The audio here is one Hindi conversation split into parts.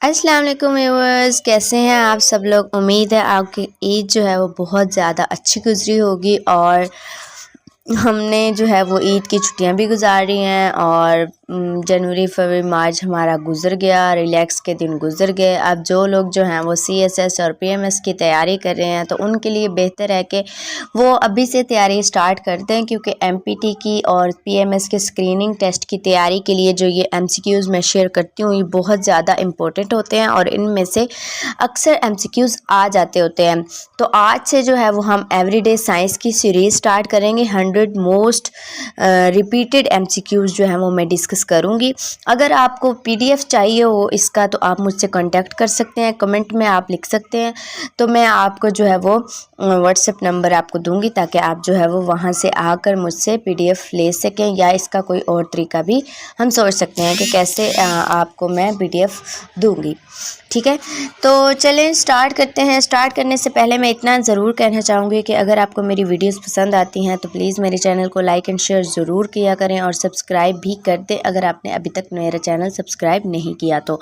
अस्सलाम वालेकुम व्यूअर्स, कैसे हैं आप सब लोग। उम्मीद है आपकी ईद जो है वो बहुत ज़्यादा अच्छी गुजरी होगी और हमने जो है वो ईद की छुट्टियां भी गुजारी हैं और जनवरी फरवरी मार्च हमारा गुजर गया, रिलैक्स के दिन गुजर गए। अब जो लोग जो हैं वो CSS और PMS की तैयारी कर रहे हैं तो उनके लिए बेहतर है कि वो अभी से तैयारी स्टार्ट कर दें, क्योंकि MPT की और PMS के स्क्रीनिंग टेस्ट की तैयारी के लिए जो ये MCQs मैं शेयर करती हूँ ये बहुत ज़्यादा इम्पोर्टेंट होते हैं और इनमें से अक्सर MCQs आ जाते होते हैं। तो आज से जो है वो हम एवरीडे साइंस की सीरीज़ स्टार्ट करेंगे। 100 मोस्ट रिपीटेड MCQs जो है वो मैं डिस्कस करूंगी। अगर आपको PDF चाहिए हो इसका तो आप मुझसे कांटेक्ट कर सकते हैं, कमेंट में आप लिख सकते हैं, तो मैं आपको जो है वो WhatsApp नंबर आपको दूंगी ताकि आप जो है वो वहां से आकर मुझसे PDF ले सकें, या इसका कोई और तरीका भी हम सोच सकते हैं कि कैसे आपको मैं PDF दूंगी। ठीक है, तो चलें स्टार्ट करते हैं। स्टार्ट करने से पहले मैं इतना ज़रूर कहना चाहूँगी कि अगर आपको मेरी वीडियोस पसंद आती हैं तो प्लीज़ मेरे चैनल को लाइक एंड शेयर ज़रूर किया करें और सब्सक्राइब भी कर दें अगर आपने अभी तक मेरा चैनल सब्सक्राइब नहीं किया तो।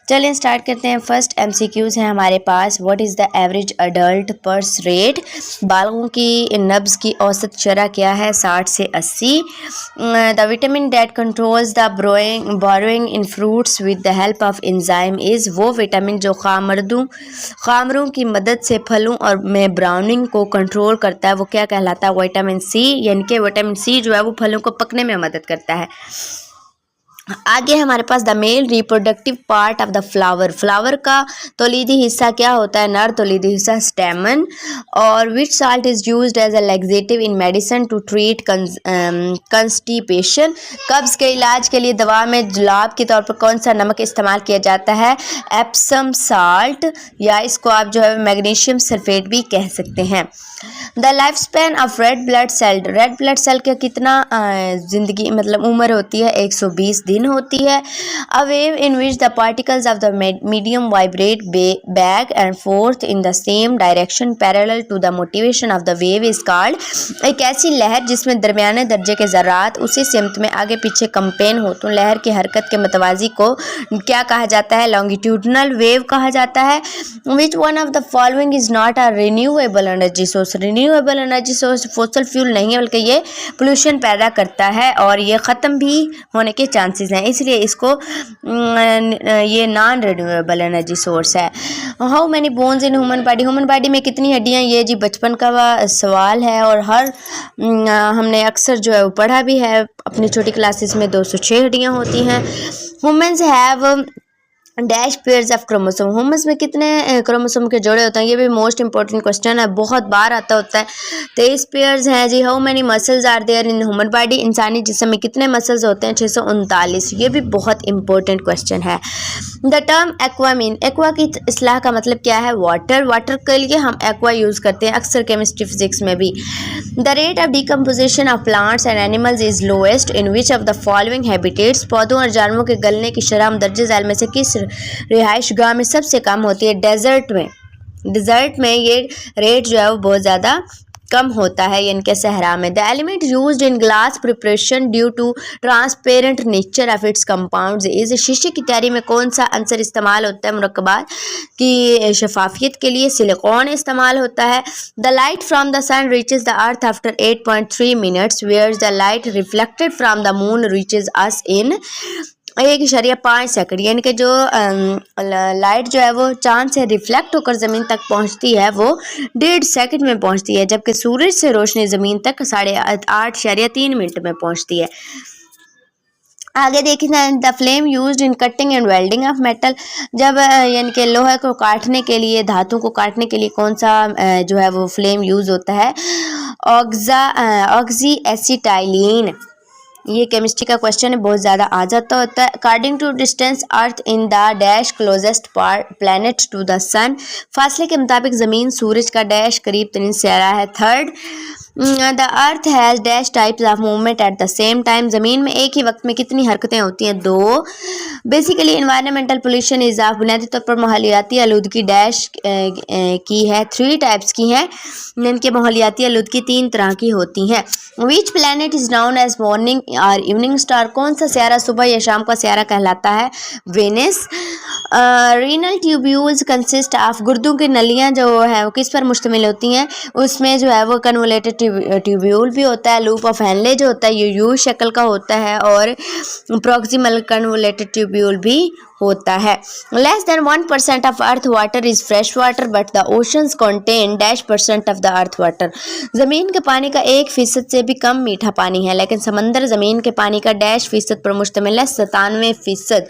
चलें स्टार्ट करते हैं। फर्स्ट MCQs है हमारे पास, what is the average adult pulse rate. बालों की नब्ज़ की औसत शरह क्या है? 60 से 80। The vitamin that controls the borrowing in fruits with the help of enzyme is. वो विटामिन जो खामरों की मदद से फलों और में ब्राउनिंग को कंट्रोल करता है वो क्या कहलाता है? Vitamin C। यानी कि विटामिन C जो है वो फलों को पकने में मदद करता है। आगे हमारे पास the male reproductive part of the flower का तौलीदी हिस्सा क्या होता है? नर तौलीदी हिस्सा स्टेमन। और which salt is used as a laxative in medicine to treat constipation. कब्ज के इलाज के लिए दवा में जुलाब के तौर पर कौन सा नमक इस्तेमाल किया जाता है? एप्सम साल्ट, या इसको आप जो है मैग्नीशियम सल्फेट भी कह सकते हैं। The life span of red blood cell का कितना जिंदगी मतलब उम्र होती है? 120 दिन होती है। A wave in which the particles of the medium vibrate back and forth in the same direction parallel to the motivation of the wave is called. एक ऐसी लहर जिसमें दरमियाने दर्जे के ज़रात उसी सिमत में आगे पीछे कंपेन हो तो लहर की हरकत के मतवाजी को क्या कहा जाता है? लॉन्गिट्यूडनल वेव कहा जाता है। Which one of the following is not a renewable energy source. Renewable energy source fossil fuel नहीं है बल्कि ये पोल्यूशन पैदा करता है और ये ख़त्म भी होने के चांसेस हैं, इसलिए इसको ये नॉन रिन्यूएबल एनर्जी सोर्स है। How many bones in human body. Human body में कितनी हड्डियां? ये जी बचपन का सवाल है और हमने अक्सर जो है वो पढ़ा भी है अपनी छोटी क्लासेस में। 206 हड्डियां होती हैं। Humans have dash pairs of chromosome. Humans में कितने क्रोमोसोम के जोड़े होते हैं? ये भी मोस्ट इंपॉर्टेंट क्वेश्चन है, बहुत बार आता होता है। 23 पेयर्स हैं जी। How many muscles are there in human body. इंसानी जिस्म में कितने मसल्स होते हैं? 639। ये भी बहुत इंपॉर्टेंट क्वेश्चन है। The term aqua mean. Aqua की इस्लाह का मतलब क्या है? वाटर। वाटर के लिए हम एक्वा यूज़ करते हैं अक्सर केमिस्ट्री फिजिक्स में भी। The rate of decomposition of plants and animals is lowest in which of the following habitats. पौधों और जानवरों के गलने की शरह दर्जे झैल में से किस रिहाइश गाह में सबसे कम होती है? डेजर्ट में ये रेट जो है वो बहुत ज़्यादा कम होता है, यानी कि सहरा में। The element used in glass preparation due to transparent nature of its compounds is. शीशे की तैयारी में कौन सा अंसर इस्तेमाल होता है मुरक्कबात की शफाफियत के लिए? सिलिकॉन इस्तेमाल होता है। The light from the sun reaches the earth after 8.3 minutes where the light reflected from the moon reaches us in 1.5 second. यानी कि जो लाइट जो है वो चांद से रिफ्लेक्ट होकर ज़मीन तक पहुंचती है वो 1.5 सेकंड में पहुंचती है, जबकि सूरज से रोशनी ज़मीन तक 8.3 मिनट में पहुंचती है। आगे देखिए the flame used in cutting and welding of metal. जब यानी कि लोहे को काटने के लिए, धातु को काटने के लिए कौन सा जो है वो फ्लेम यूज़ होता है? Oxy acetylene. ये केमिस्ट्री का क्वेश्चन है, बहुत ज़्यादा आ जाता होता है। According to distance earth in the dash closest planet to the sun. फासले के मुताबिक ज़मीन सूरज का डैश करीब तरीन सियारा है। Third the earth has dash types of movement at the same time. ज़मीन में एक ही वक्त में कितनी हरकतें होती हैं? 2। Basically environmental pollution is of बुनियादी तौर पर माहौलियाती आलूदगी डैश की है 3 टाइप्स की हैं, जिनके माहौलियाती आलूदगी 3 तरह की होती हैं। Which planet is known as morning और इवनिंग स्टार। कौन सा सियारा सुबह या शाम का सियारा कहलाता है? Venus. Renal tubules consist of, गुर्दों की नलियाँ जो है वो किस पर मुश्तमिल होती हैं, उसमें जो है वो कन्वोलेटेड ट्यूब्यूल भी होता है, लूप ऑफ हेनले जो होता है ये यू शक्ल का होता है, और प्रॉक्सिमल कन्वोलेटेड ट्यूब्यूल भी होता है। Less than 1% of earth water is fresh water but the oceans contain -% of the earth water. ज़मीन के पानी का 1% से भी कम मीठा पानी है, लेकिन समंदर ज़मीन के पानी का -% पर मुश्तमिल है, 97%।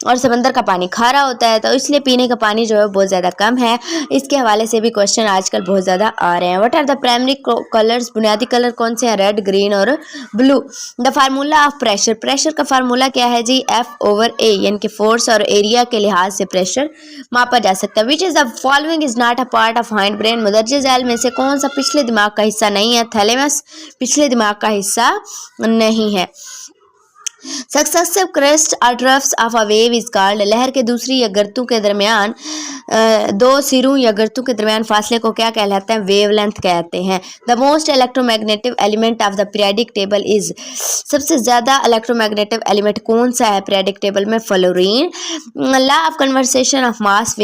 और समंदर का पानी खारा होता है, तो इसलिए पीने का पानी जो है बहुत ज़्यादा कम है। इसके हवाले से भी क्वेश्चन आजकल बहुत ज़्यादा आ रहे हैं। What are the primary colours, बुनियादी कलर कौन से हैं, रेड, ग्रीन और blue. The formula of pressure, pressure का फार्मूला क्या है जी, F/A, यानी कि फोर्स और एरिया के लिहाज से प्रेशर मापा जा सकता है। Which is the following is not a part of hind brain, मुदर्रिज झैल में से कौन सा पिछले दिमाग का हिस्सा नहीं है, थैलेमस पिछले दिमाग का हिस्सा नहीं है। सक्सेसिव क्रेस्ट और troughs of a wave is called, लहर के दूसरी या गर्तों के दरमियान दो सिरों या गर्तों के दरमियान फासले को क्या कहलाते हैं, वेवलेंथ कहते हैं। The most electromagnetic element of the periodic table is, सबसे ज़्यादा इलेक्ट्रोमैग्नेटिव एलिमेंट कौन सा है पीरियडिक टेबल में, fluorine. Law of conversation of mass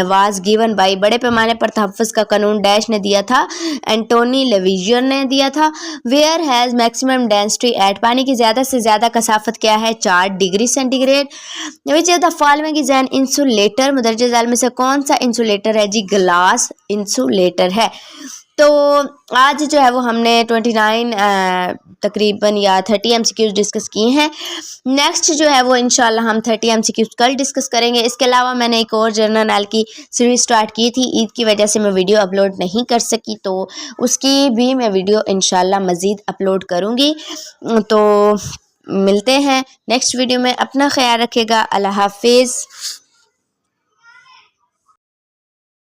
was given by, बड़े पैमाने पर तहफ़्फ़ुज़ का कानून डैश ने दिया था, एंटोनी लेविजियर ने दिया था। Where has maximum density at, पानी की ज़्यादा से ज़्यादा कसाफत क्या है, 4 degree centigrade. Which is the following is an insulator, मुदर्रिज झैल में से कौन सा इंसुलेटर है जी, ग्लास इंसुलेटर है। तो आज जो है वो हमने 29 तकरीबन या 30 MCQs डिस्कस किए हैं। नेक्स्ट जो है वो इंशाल्लाह हम 30 MCQs कल डिस्कस करेंगे। इसके अलावा मैंने एक और जर्नल नॉलेज की सीरीज स्टार्ट की थी, ईद की वजह से मैं वीडियो अपलोड नहीं कर सकी, तो उसकी भी मैं वीडियो इंशाल्लाह मज़ीद अपलोड करूँगी। तो मिलते हैं नेक्स्ट वीडियो में, अपना ख्याल रखिएगा, अल्लाह हाफिज़।